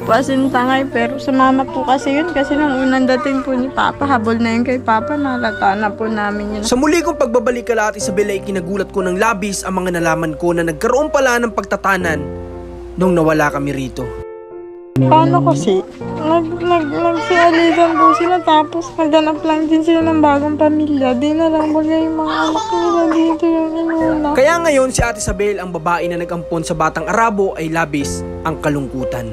po asin tangay, pero sumama po kasi yun. Kasi nung unang dating po ni Papa, habol na yun kay Papa, nalata na po namin yun. Sa muli kong pagbabalik kala Ate Isabel ay kinagulat ko ng labis ang mga nalaman ko na nagkaroon pala ng pagtatanan nung nawala kami rito. Paano kasi? Nagsialisan po sila, tapos naghanap lang din sila ng bagong pamilya. Di na lang bagay yung mga anak nila dito yung inuna. Kaya ngayon si Ate Isabel, ang babae na nag-ampon sa batang Arabo, ay labis ang kalungkutan.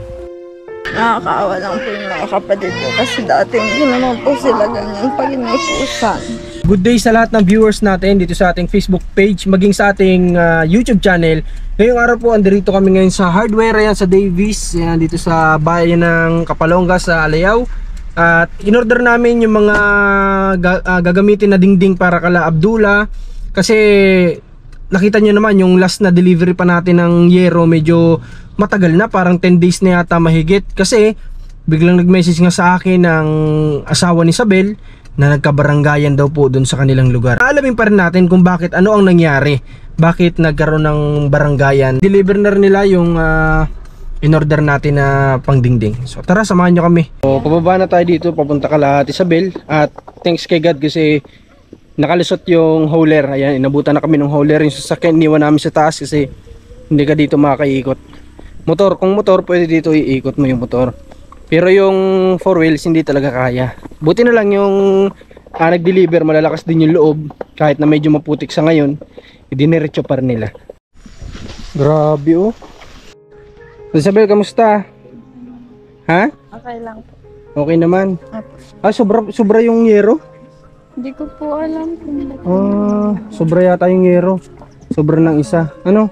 Nakakaawa lang po yung mga kapatid ko kasi dati hindi naman po sila ganyan pag inutusan. Good day sa lahat ng viewers natin dito sa ating Facebook page, maging sa ating YouTube channel. Ngayong araw po, andirito kami ngayon sa hardware, ayan, sa Davis, ayan, dito sa bayan ng Kapalonga sa Alayaw. At in-order namin yung mga gagamitin na dingding para kala Abdullah. Kasi nakita nyo naman yung last na delivery pa natin ng yero, medyo matagal na, parang 10 days na yata mahigit. Kasi biglang nag-message nga sa akin ng asawa ni Isabel na nagkabaranggayan daw po doon sa kanilang lugar. Alamin pa rin natin kung bakit, ano ang nangyari, bakit nagkaroon ng baranggayan. Deliver na rin nila yung in-order natin na pangdingding. So tara, samahan nyo kami. So pababa na tayo dito, papunta kala Ate Isabel. At thanks kay God kasi nakalusot yung hauler. Ayan, inabutan na kami ng hauler. Yung sasakyan iniwan namin sa taas kasi hindi ka dito makakaikot. Motor, kung motor pwede dito iikot mo yung motor. Pero yung 4 wheels hindi talaga kaya. Buti na lang yung nag-deliver, malalakas din yung loob. Kahit na medyo maputik sa ngayon, idiniretso pa rin nila. Grabe oh. Isabel, kamusta? Ha? Okay lang po. Okay naman. Opo. Sobra yung yero? Hindi ko po alam kung Sobra yata yung yero. Sobra ng isa. Ano?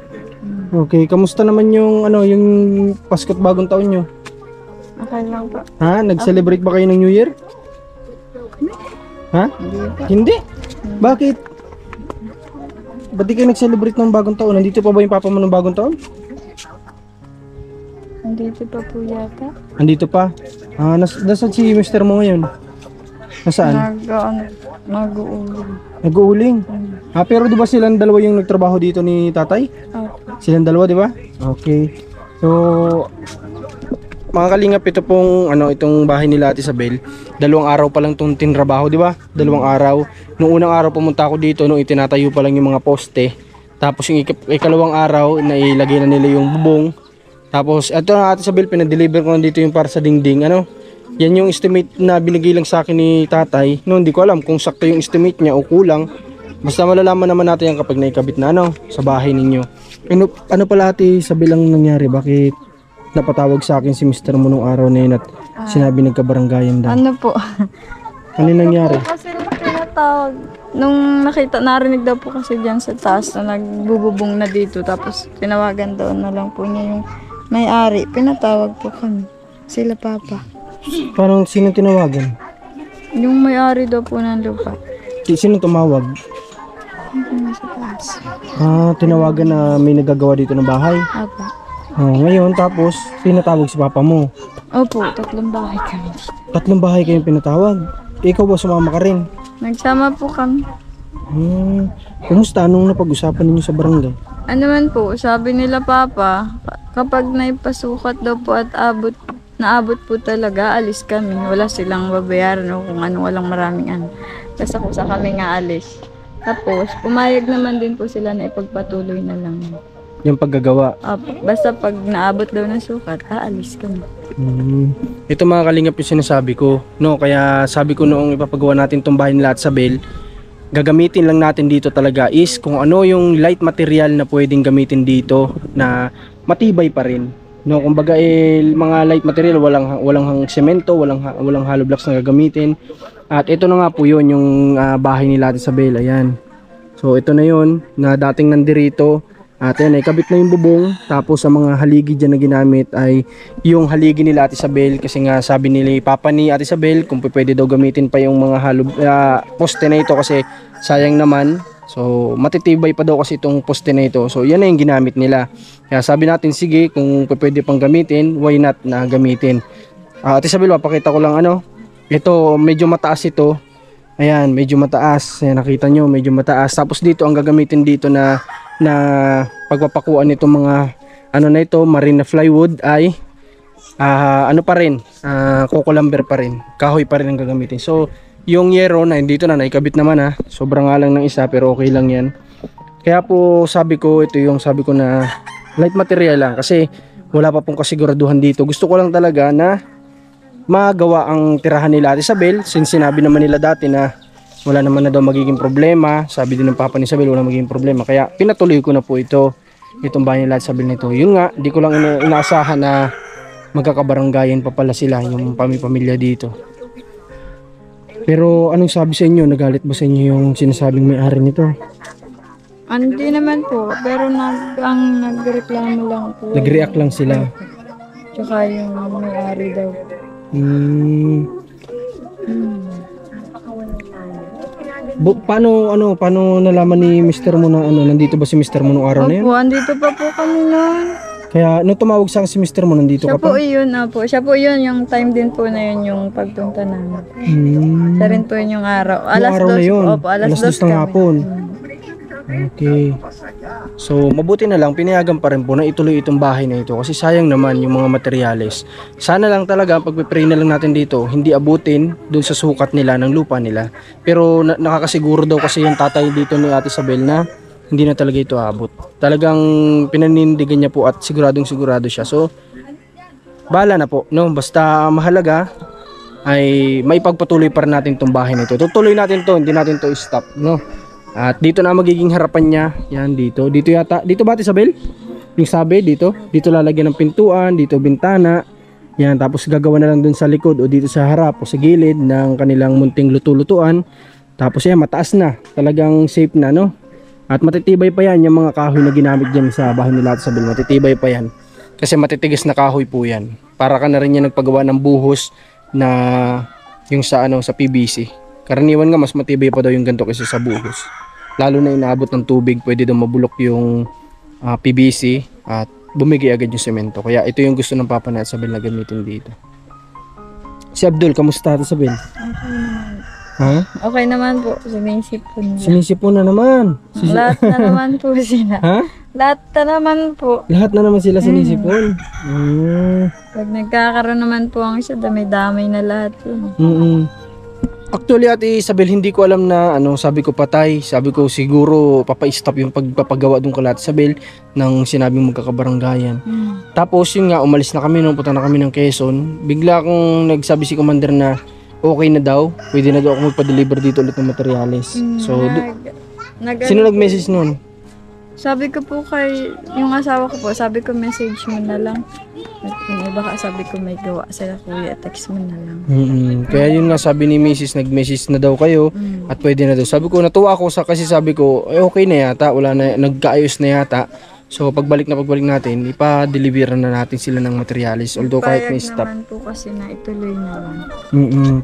Okay, kamusta naman yung yung Pasko't Bagong Taon nyo? okay lang po. Ha? Nag-celebrate ba kayo ng New Year? Ha? Hindi. Bakit? Ba't di kayo nag-celebrate ng Bagong Taon? Nandito pa ba yung papa mo ng Bagong Taon? Nandito pa po yata. Nandito pa? Nasaan si mister mo ngayon? Nasaan? Nag-uuling. Nag-uuling? Pero di ba silang dalawa yung nagtrabaho dito ni tatay? Opo. Silang dalawa, di ba? Okay. So, mga kalingap, ito pong itong bahay nila Ate Isabel. 2 araw pa lang itong tinrabaho, di ba? 2 araw. Nung unang araw pumunta ako dito, nung itinatayo pa lang yung mga poste. Tapos yung ikalawang araw, nailagay na nila yung bubong. Tapos ito na Ate Isabel, pinadeliver ko na dito yung para sa dingding. Yan yung estimate na binigay lang sa akin ni tatay. No, hindi ko alam kung sakto yung estimate niya o kulang. Basta malalaman naman natin yan kapag naikabit na sa bahay ninyo. Ano pala Ate Isabel ang nangyari? Bakit napatawag sa akin si mister mo nung araw na yun at sinabi nagkabaranggayan daw? Ano po? Ano nangyari? Kasi tinatawag. Nung narinig daw po kasi dyan sa taas na nagbububong na dito. Tapos tinawagan daw na lang po niya yung may-ari. Pinatawag po kami. Sila Papa. Parang sino tinawagan? Yung may-ari daw po ng lupa. Sino tumawag? Sa taas. Tinawagan na may nagagawa dito ng bahay. Apa. Ngayon tapos pinatawag si papa mo. Opo, 3 bahay kami. 3 bahay kayong pinatawag. Ikaw ba sumama ka rin? Nagsama po kami. Kumusta? Anong napag-usapan ninyo sa barangay? Ano man po, sabi nila Papa, kapag naipasukat daw po at naabot po talaga, alis kami. Wala silang babayaran o kung ano, walang maraming Basta kung sa kami nga alis. Tapos, pumayag naman din po sila na ipagpatuloy na lang. Yung paggagawa? Basta pag naabot daw ng sukat, aalis kami. Ito mga kalingap yung sinasabi ko. No, kaya sabi ko noong ipapagawa natin itong bahay nila at Isabel, gagamitin lang natin dito talaga is kung ano yung light material na pwedeng gamitin dito na matibay pa rin. No, kumbaga mga light material, walang semento, walang hollow blocks na gagamitin. At ito na nga po yun yung bahay nila at Isabel. Ayan. So ito na yun na dating nandirito. At yan, kabit na yung bubong. Tapos sa mga haligi dyan na ginamit ay yung haligi nila Ate Isabel. Kasi nga sabi nila Papa ni Ate Isabel kung pwede daw gamitin pa yung mga poste na ito kasi sayang naman. So matitibay pa daw kasi itong poste na ito. So yan na yung ginamit nila. Kaya sabi natin sige kung pwede pang gamitin, why not na gamitin. Ate Isabel, papakita ko lang ito medyo mataas ito. Ayan, medyo mataas. Ayan, nakita nyo, medyo mataas. Tapos dito ang gagamitin dito na pagpapakuan nitong mga na ito, marine na plywood ay ano pa rin, coco lumber pa rin, kahoy pa rin ang gagamitin. So yung yero na dito na naikabit naman sobrang nga lang ng isa pero okay lang yan. Kaya po sabi ko, ito yung sabi ko na light material lang kasi wala pa pong kasiguraduhan dito. Gusto ko lang talaga na magawa ang tirahan nila Ate Isabel, since sinabi naman nila dati na wala naman na daw magiging problema. Sabi din ng papa ni Isabel wala magiging problema, kaya pinatuloy ko na po itong bahay nila Ate Isabel nito. Yun nga, di ko lang inaasahan na magkakabaranggayan pa pala sila, yung pamilya dito. Pero anong sabi sa inyo? Nagalit ba sa inyo yung sinasabing may-ari nito? Hindi naman po, pero nagreklamo lang po. Nag-react lang sila. Tsaka yung may-ari daw. Paano nalaman ni Mr. mo na nandito ba si Mr. mo nung araw na yun? Opo, andito pa po kami noon. Kaya nung tumawag sa si Mr. mo nandito Siya ka pa? po yun, opo. Siya po yun, yung time din po na yun, yung pagpunta namin. Siya rin po yun yung araw. Alas araw 2 na yun? Opo, alas 2 ng kami. hapon? Okay. So mabuti na lang, pinayagan pa rin po na ituloy itong bahay na ito kasi sayang naman yung mga materyales. Sana lang talaga pag-pray na lang natin dito, hindi abutin dun sa sukat nila ng lupa nila. Pero nakakasiguro daw kasi yung tatay dito ni Ate Isabel na hindi na talaga ito abot. Talagang pinanindigan niya po at siguradong sigurado siya. So bahala na po, no? Basta mahalaga ay maipagpatuloy pa rin natin itong bahay na ito. Tutuloy natin to, hindi natin to i-stop, no? At dito na magiging harapan niya. Yan dito. Dito yata. Dito ba Ate Isabel? Yung sabi dito. Dito lalagyan ng pintuan, dito bintana. Yan, tapos gagawa na lang dun sa likod o dito sa harap o sa gilid ng kanilang munting luto-lutuan. Tapos yan, mataas na. Talagang safe na, no? At matitibay pa yan yung mga kahoy na ginamit dyan sa bahay nila Ate Isabel. Matitibay pa yan. Kasi matitigas na kahoy po yan. Para ka na rin yan nagpagawa ng buhos na yung sa sa PVC. Karaniwan nga mas matibay pa daw yung ganito kasi sa buhos. Lalo na inaabot ng tubig, pwede daw mabulok yung PVC at bumigay agad yung semento. Kaya ito yung gusto ng papa na Isabel na gamitin dito. Si Abdul, kamusta Ate Isabel? Okay naman. Ha? Okay naman po, sinisip po nila. Sinisipon na naman. Lahat na naman po sila. Ha? Lahat na naman po. Lahat na naman sila sinisipon. Pag nagkakaroon naman po ang isa, damay-damay na lahat yun. Actually Ate Isabel, hindi ko alam na sabi ko patay. Sabi ko siguro papa-stop yung pagpapagawa doon kay Ate Isabel nang sinabing magkakabaranggayan. Tapos yun nga, umalis na kami nung punta na kami ng Quezon. Bigla akong nagsabi si Commander na okay na daw. Pwede na daw ako magpa-deliver dito ulit ng materyales. So, sino nag-message nun? Sabi ko po kay yung asawa ko po, sabi ko message mo na lang. At yung iba ka sabi ko may gawa sila kuya, text mo na lang. Kaya yun nga sabi ni Mrs. nag-message na daw kayo at pwede na daw. Sabi ko natuwa ako kasi sabi ko okay na yata, wala na, nagkaayos na yata. So pagbalik natin, ipa-deliver na natin sila ng materials. Although kahit may stop. Naman po kasi na ituloy na lang.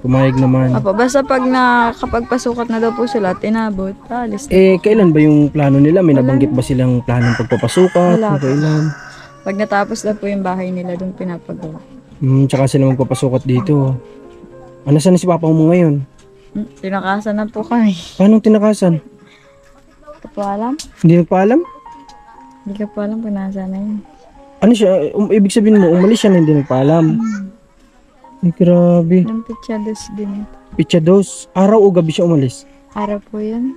Pumayag naman. Apo, basta kapag pasukat na daw po sila, tinabot, alis na. Kailan ba yung plano nila? May nabanggit ba silang planong pagpapasukat? Wala po. Kailan? Pag natapos na po yung bahay nila, doon pinapagawa. Tsaka sila magpapasukat dito. Saan na si papa mo ngayon? Tinakasan na po kami. Paano tinakasan? Hindi ko po alam. Hindi nagpaalam? Hindi ko po alam kung nasaan na yun. Ano siya? Ibig sabihin mo, umalis siya na hindi nagpaalam. Ay, grabe. Yung pitsados din. Pitsados. Araw o gabi siya umalis? Araw po yun.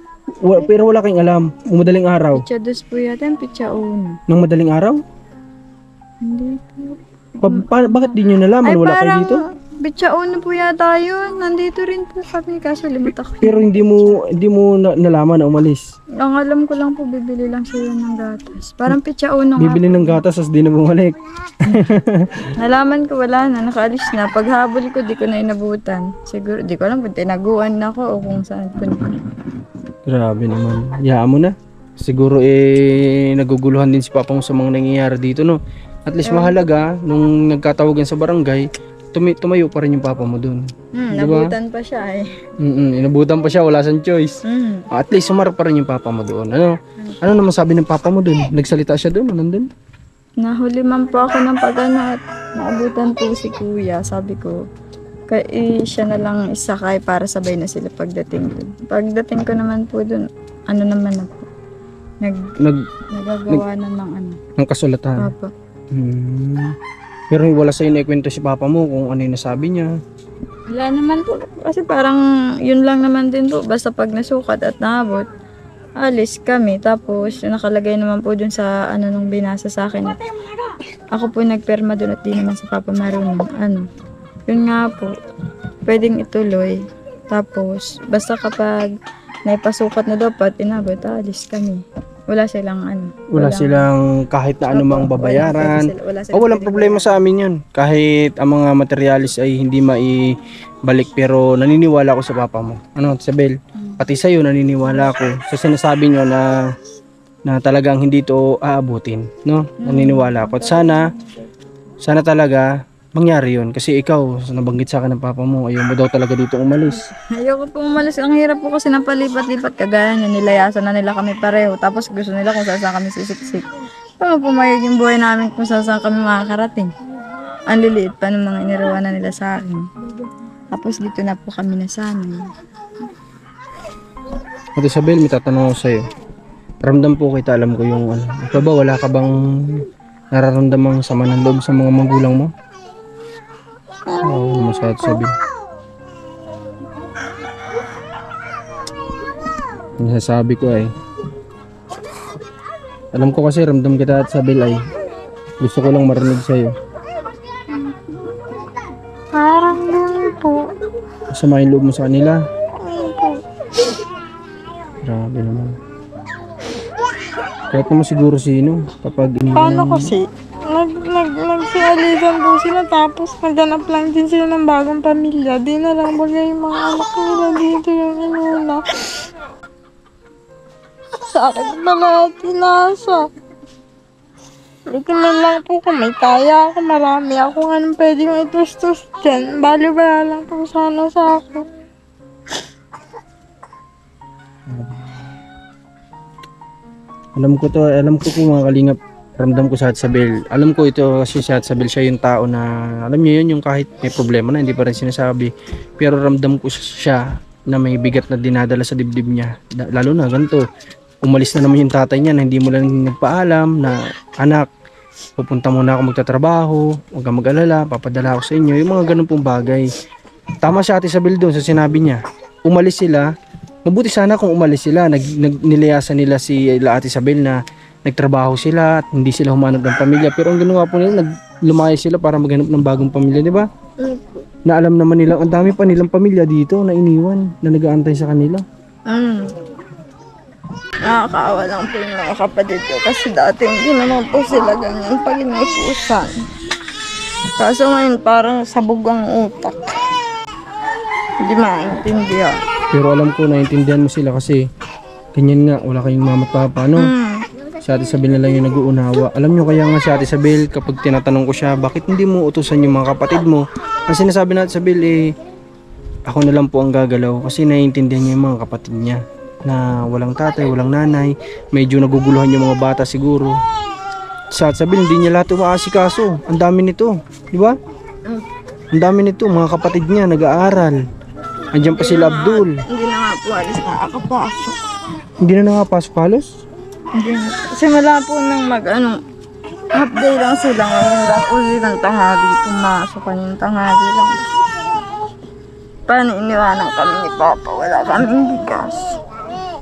Pero wala kayong alam. Madaling araw. Pitsados po yata yung pitsauna. Nang madaling araw? Hindi po. Bakit di nyo nalaman? Wala kayo dito? Pitsauna po yata yun. Nandito rin po kami kaso limot ako. Pero hindi mo nalaman na umalis. Ang alam ko lang po, bibili lang sila ng gatas. Parang pitsauna nga. Bibili ng gatas as di na bumalik. Nalaman ko wala na, nakaalis na. Paghabol ko, di ko na inabutan. Siguro, di ko alam kung tinaguan na ako o kung saan ko na. Grabe naman. Hayaan mo na. Siguro naguguluhan din si papa mo sa mga nangyayari dito, no? At least mahalaga, nung nagkatawagan sa barangay, tumayo pa rin yung papa mo dun. Diba? Nabutan pa siya eh. Inabutan pa siya, wala siyang choice. At least sumarap pa rin yung papa mo doon. Ano naman sabi ng papa mo doon? Nagsalita siya doon o nandun? Nahuli man po ako ng pagano at naabutan po si kuya. Sabi ko, siya na lang isakay para sabay na sila pagdating doon. Pagdating ko naman po doon, naman ako. Nagagawa na ng ng kasulatan. Papa. Pero wala sa'yo na ikwento si papa mo kung ano yung nasabi niya. Wala naman po. Kasi parang yun lang naman din po. Basta pag nasukat at naabot, alis kami. Tapos nakalagay naman po dun sa ano nung binasa sa akin. At ako po nagperma dun at di naman sa Papa marunong. Ano, yun nga po. Pwedeng ituloy. Tapos basta kapag naipasukat na dapat, inabot, alis kami. Wala silang ano. Wala silang kahit na anumang babayaran. Wala Walang problema sa amin yun. Kahit ang mga materialis ay hindi maibalik, pero naniniwala ako sa papa mo. Ano, Isabel? Pati sa'yo naniniwala ako sa sinasabi nyo na talagang hindi to aabutin. No? Naniniwala ako. At sana talaga mangyari yun. Kasi ikaw, nabanggit sa akin ng papa mo, ayaw mo daw talaga dito umalis. Ayoko po umalis. Ang hirap po kasi napalipat-lipat kagaya niya. Nilayasan na nila kami pareho. Tapos gusto nila kung saan kami sisiksik. Paano po magiging buhay namin kung saan kami makakarating? Ang liliit pa ng mga inirawanan nila sa akin. Tapos dito na po kami nasanay. At Isabel, may tatanong ako sa'yo. Ramdam po kita, alam ko yung ano. Ikaw ba, wala ka bang nararamdamang sama ng loob sa mga magulang mo? Oo, ano masasabi sabi. Nasasabi ko ay alam ko kasi ramdam kita at Isabel ay gusto ko lang marinig sa'yo. Parang din po. Masama yung loob mo sa kanila. Grabe naman. Kahit naman siguro sino kapag Paano kasi? Nagsialisan po sila tapos naghanap lang din sila ng bagong pamilya. Di na lang bagay yung mga anak nila dito yung inuna. Sa akin na lahat inasa. Hindi ko na lang po kung may kaya ako, marami ako anong pwede kong itustos dyan. Bali-bala lang po sana sa akin. alam ko po mga kalingap, ramdam ko sa Isabel. Alam ko ito kasi si Isabel siya yung tao na alam niyo yun, yung kahit may problema na hindi pa rin sinasabi. Pero ramdam ko siya na may bigat na dinadala sa dibdib niya. Lalo na ganito, umalis na naman yung tatay niya na hindi mo lang nagpaalam na anak, pupunta muna ako magtatrabaho, huwag kang mag-alala, papadala ako sa inyo. Yung mga ganun pong bagay. Tama si Ate Isabel doon sa sinabi niya. Umalis sila. Mabuti sana kung umalis sila. Nilayasan nila si Ate Isabel na nagtrabaho sila at hindi sila humanap ng pamilya. Pero ang ginawa po nila, lumayas sila para maghanap ng bagong pamilya, di ba? Na alam naman nila, ang dami pa nilang pamilya dito na iniwan, na nag-aantay sa kanila. Nakakaawa lang po yung mga kapatid ko kasi dati hindi naman po sila ganyan pag inutusan. Kaso ngayon parang sabog ang utak. Hindi maintindihan. Pero alam ko, naiintindihan mo sila kasi ganyan nga, wala kayong mama at papa, no? Si Ate Isabel na lang yung nag-uunawa. Alam nyo kaya nga si Ate Isabel, kapag tinatanong ko siya, bakit hindi mo utusan yung mga kapatid mo? Ang sinasabi na Ate Isabel, ako na lang po ang gagalaw kasi naiintindihan niya yung mga kapatid niya na walang tatay, walang nanay, medyo naguguluhan yung mga bata siguro. Si Ate Isabel, hindi niya lahat umaasikaso. Ang dami nito, di ba? Ang dami nito, mga kapatid niya, nag-aaral. Andiyan pa sila Abdul. Hindi na nga po alis nakakapasok. Hindi na nakapasok halos? Hindi na. Kasi wala po nang half day lang sila ngayon. Tapos silang tanghali pumasok kanyang tanghali lang. Paano iniwanan kami ni Papa? Wala kaming bigas.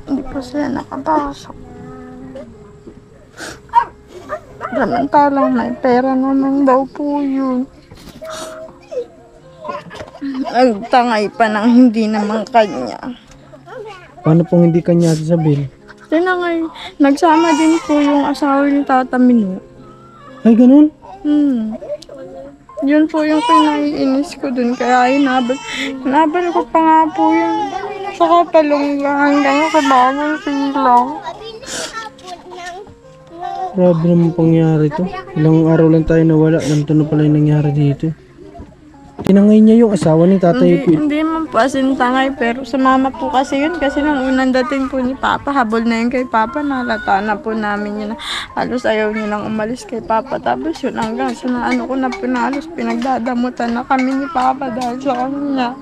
Hindi po sila nakapasok. Samantalang may pera naman daw po yun. Nagtangay pa ng hindi naman kanya. Paano pong hindi kanya Ate Isabel? Tinangay. Nagsama din po yung asawa ni Tata Minu. Ay, ganun? Yun po yung pinaiinis ko dun. Kaya inabal ko pa nga po yun. Sa kapalungga hanggang sa bagong silang. Grabe naman pangyari to. Ilang araw lang tayo nawala. Ganito na pala yung nangyari dito. Tinangay niya yung asawa ni Tatay Pil. Hindi man po asin tangay, pero sa mama po kasi yun. Kasi nung unang dating po ni Papa, habol na yun kay Papa, nalata na po namin yun. Halos ayaw niya lang umalis kay Papa. Tapos yun hanggang sa naano ko na pinalos, pinagdadamutan na kami ni Papa dahil sa kanya.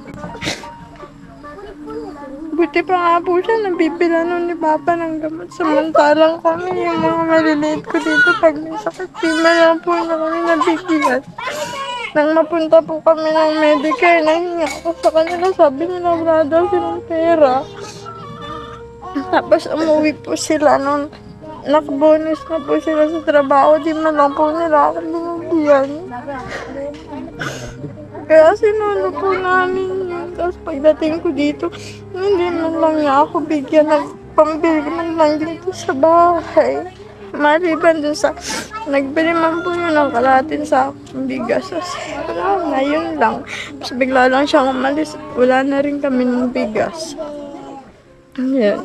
Buti pa nga po siya, nabibila nun ni Papa ng gamot. Samantalang kami, yung mga maliliit ko dito, pag may sakit, di lang po na kami nabibigyan. Nang mapunta po kami ng Medicare, nahingi ako sa kanila. Sabi nila, wala daw silang pera. Tapos umuwi po sila nung nakabonus na po sila sa trabaho. Di man lang po nila ako binigyan. Kaya sinulo po namin yun. Tapos pagdating ko dito, hindi man lang niya ako bigyan ng pambili man lang dito sa bahay. Maliban dun sa, nagbili man po yun ng kalahating sa bigas. Tapos wala na, yun lang. Tapos bigla lang siyang umalis. Wala na rin kami ng bigas. Yun.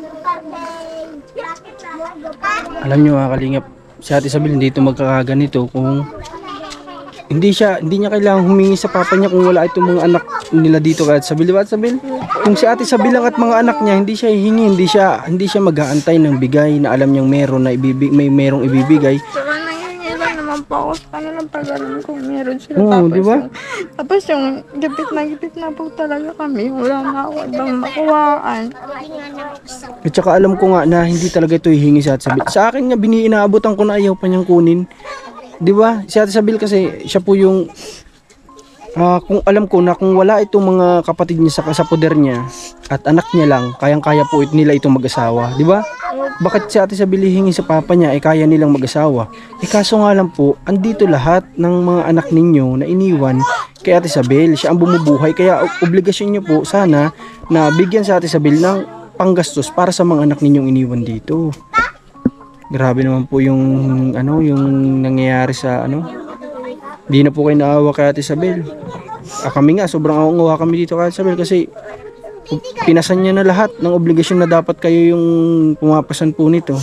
Alam nyo mga kalingap, si Ate Isabel hindi ito magkakaganito kung hindi niya kailangang humingi sa papa niya kung wala itong mga anak nila dito kay Ate Isabel. Diba Ate Isabel? Kung si Ate Isabel lang at mga anak niya, hindi siya hihingi, hindi siya mag-aantay ng bigay na alam niyang meron na may merong ibibigay. Saka nangyayari lang naman po ako sa kanilang pag alam kung meron sila. Oo, di ba? Tapos yung gipit na po talaga kami. Wala na ako ibang makuhaan. At saka alam ko nga na hindi talaga ito hihingi si Ate Isabel. Sa akin nga inaabutan ko na ayaw pa niyang kunin. 'Di ba? Si Ate Isabel kasi siya po yung kung alam ko na kung wala itong mga kapatid niya sa poder niya at anak niya lang, kayang-kaya po nila itong mag-asawa, 'di ba? Bakit si Ate Isabel hihingi sa papa niya kaya nilang mag-asawa? Kaso nga lang po, andito lahat ng mga anak ninyo na iniwan kay Ate Isabel. Siya ang bumubuhay kaya obligasyon niyo po sana na bigyan sa Ate Isabel ng panggastos para sa mga anak ninyong iniwan dito. Grabe naman po yung nangyayari sa Hindi na po kayo naawa kay Ate Isabel. Kami nga sobrang awa kami dito kay Ate Isabel kasi pinasan niya na lahat ng obligasyon na dapat kayo yung pumapasan po nito.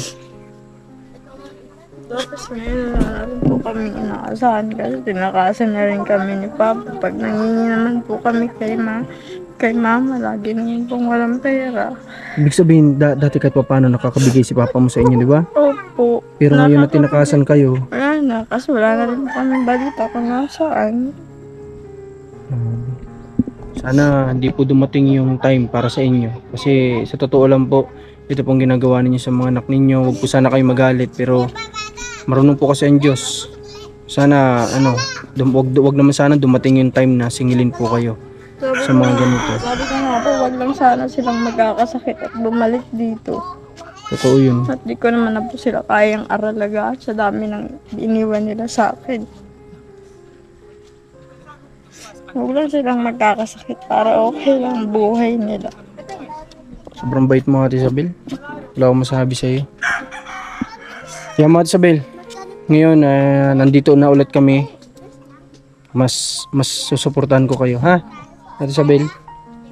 Tapos ngayon na rin po kami inaasahan kasi tinakasan na rin kami ni Papa. Pag nangingi naman po kami kay Mama, lagi ngayon pong walang pera. Ibig sabihin, dati kahit pa paano nakakabigay si Papa mo sa inyo, di ba? Opo. Pero ngayon na tinakasan kayo. Wala na, kasi wala na rin po kami balita kung nasaan. Sana hindi po dumating yung time para sa inyo. Kasi sa totoo lang po, ito pong ginagawa ninyo sa mga anak ninyo. Huwag po sana kayo magalit, pero marunong po kasi ang Diyos. Sana, wag naman sana dumating yung time na singilin po kayo sa mga ganito. Sabi ko nga po, wag lang sana silang magkakasakit at bumalik dito. Totoo yun. At di ko naman na po sila kayang aralaga sa dami ng iniwan nila sa akin. Huwag lang silang magkakasakit para okay lang ang buhay nila. Sobrang bait mo, Ate Isabel. Wala akong masabi sa'yo. Kaya Ate Isabel, ngayon nandito na ulit kami. Mas susuportahan ko kayo, ha? Ate Isabel,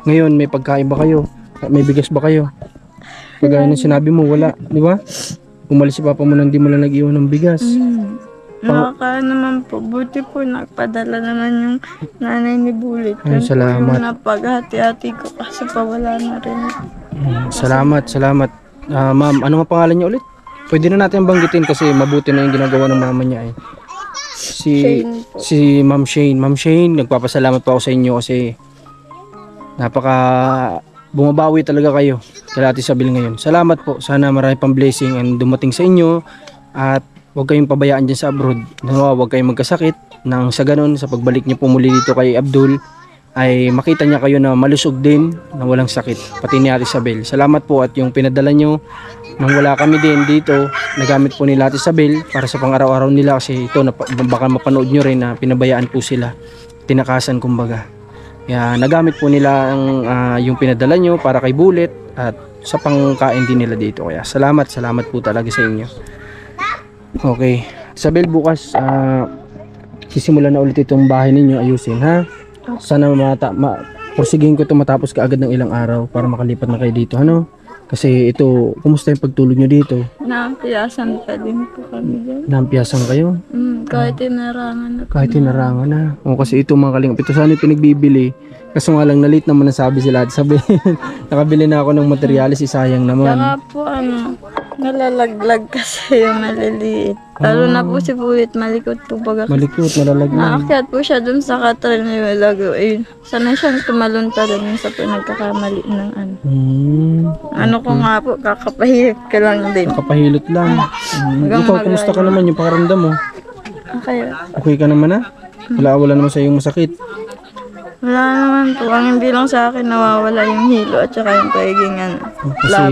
ngayon may pagkain ba kayo? May bigas ba kayo? Pagaya ng sinabi mo, wala, di ba? Umalis si Papa mo nang di mo lang nag-iwan ng bigas. Nakaka naman po, buti po nagpadala naman yung nanay ni Bulit. Ay, salamat. Yung napaghati-hati ko kasi pa wala na rin. Salamat. Ma'am, ano nga pangalan niya ulit? Pwede na natin banggitin kasi mabuti na yung ginagawa ng mama niya. Si Ma'am Shane. Ma'am Shane, nagpapasalamat po ako sa inyo kasi bumabawi talaga kayo kay Ate Isabel ngayon. Salamat po. Sana marami pang blessing and dumating sa inyo at huwag kayong pabayaan dyan sa abroad. Huwag kayong magkasakit nang sa ganun, sa pagbalik niyo po muli dito kay Abdul ay makita niya kayo na malusog din, na walang sakit, pati ni Ate Isabel. Salamat po at yung pinadala nyo nang wala kami din dito, nagamit po nila Ate Isabel para sa pang-araw-araw nila kasi ito, baka mapanood nyo rin na pinabayaan po sila, tinakasan kumbaga. Kaya nagamit po nila yung pinadala nyo para kay Bullet at sa pangkain din nila dito. Kaya salamat po talaga sa inyo. Okay, Isabel, bukas sisimulan na ulit itong bahay ninyo, ayusin, ha? Sana porsigihin ko ito matapos kaagad ng ilang araw para makalipat na kayo dito, ano? Kasi ito, kumusta yung pagtulog nyo dito? Naampiyasan pa din po kami dyan. Naampiyasan kayo? Kahit tinarangan na. Kahit tinarangan na. O kasi ito mga kalingap, ito sana yung pinagbibili. Kaso nga lang nalit naman nasabi sila. Sabi, nakabili na ako ng materyales, sayang naman. Saka po nalalaglag kasi yung maliliit. Lalo na po si Bulit, malikot po baga. Malikot, nalalaglag. Naakyat po siya dun sa katral na yung lago. Sanay siyang tumalon talaga sa pinagkakamali ng ano ko nga po, kakapahilot ka lang din. Kakapahilot lang. Ikaw, kumusta ka naman yung pakaramdam mo? Okay. Okay ka naman, ha? Wala naman sa yung masakit. Wala naman po. Ang hindi lang sa akin nawawala yung hilo at saka yung pagiging Kasi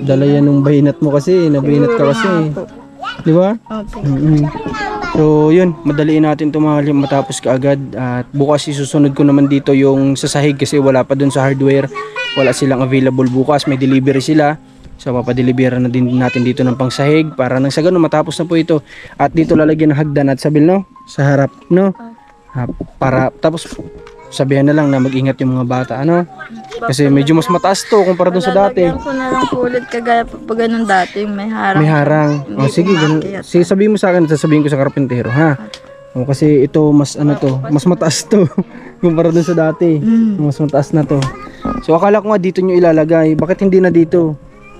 dala yan ng bahinat mo kasi. Nabahinat ka kasi. Di ba? Opo. So yun, madaliin natin ito matapos kaagad. At bukas isusunod ko naman dito yung sa sahig kasi wala pa dun sa hardware. Wala silang available bukas, may delivery sila. So papadelibera na din natin dito ng pangsahig para nang sa ganun matapos na po ito. At dito lalagyan ng hagdan at sabil no? Sa harap no? Para tapos sabihan na lang na mag-ingat yung mga bata ano? Kasi medyo mas mataas to kumpara dun sa dati. Lalagyan ko na lang po ulit kagaya pa ganun dati yung may harang. May harang. Hindi O sige, ganun. umakyat. Sige, sabihin mo sa akin, sasabihin ko sa karpentero, ha? O, kasi ito mas ano to, mas mataas to kumpara dun sa dati. Mas mataas na to. So akala ko nga dito nyo ilalagay. Bakit hindi na dito?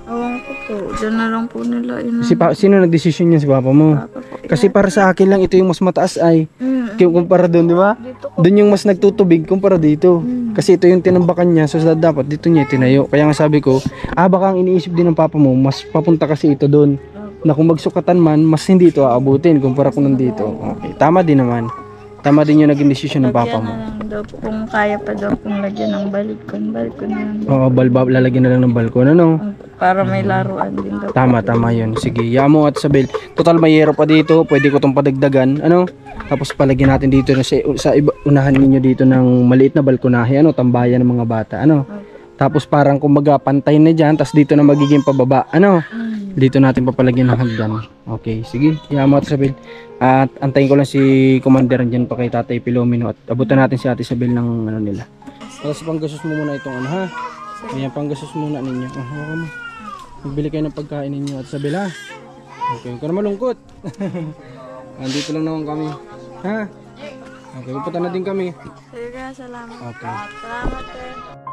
Awan ko po. Diyan na lang po nila. Sino nag-desisyon yan si papa mo? Papa po. Kasi para sa akin lang ito yung mas mataas ay kumpara doon, di ba? Dito ko. Doon yung mas nagtutubig kumpara dito. Kasi ito yung tinambakan niya, so dapat dito niya itinayo. Kaya nga sabi ko, baka ang iniisip din ng papa mo, mas papunta kasi ito doon. Na kung magsukatan man, mas hindi ito aabutin kumpara kung nandito. Okay, tama din naman. Tama din yung naging desisyon ng papa Lagyan mo. na lang daw po. Kung kaya pa daw pong lagyan ng balikon. Balikon na lang daw. Oo, lalagyan na lang ng balkon, ano? Para may laruan din daw. Tama yun. Sige, yamo at Sabel. Total mayero pa dito, pwede ko itong padagdagan, ano? Tapos palagyan natin dito na sa unahan ninyo dito ng maliit na balkonahe, ano? Tambayan ng mga bata, ano? Tapos parang kumbaga pantay na dyan, tapos dito na magiging pababa, ano? Dito natin papalagyan ng hagdan. Okay, sige, yamo at Sabel. At antayin ko lang si Commander dyan pa kay Tatay Pilomino at abutan natin si Ate Sabel ng ano nila. Tapos panggasos mo muna itong ano ha. Ayan, panggasos muna ninyo. Okay mo. Magbili kayo ng pagkain ninyo at Sabel ha. Okay, huwag ka na malungkot. Andito lang naman kami. Ha? Okay, pupunta na din kami. Sige, salamat. Okay. Salamat, sir.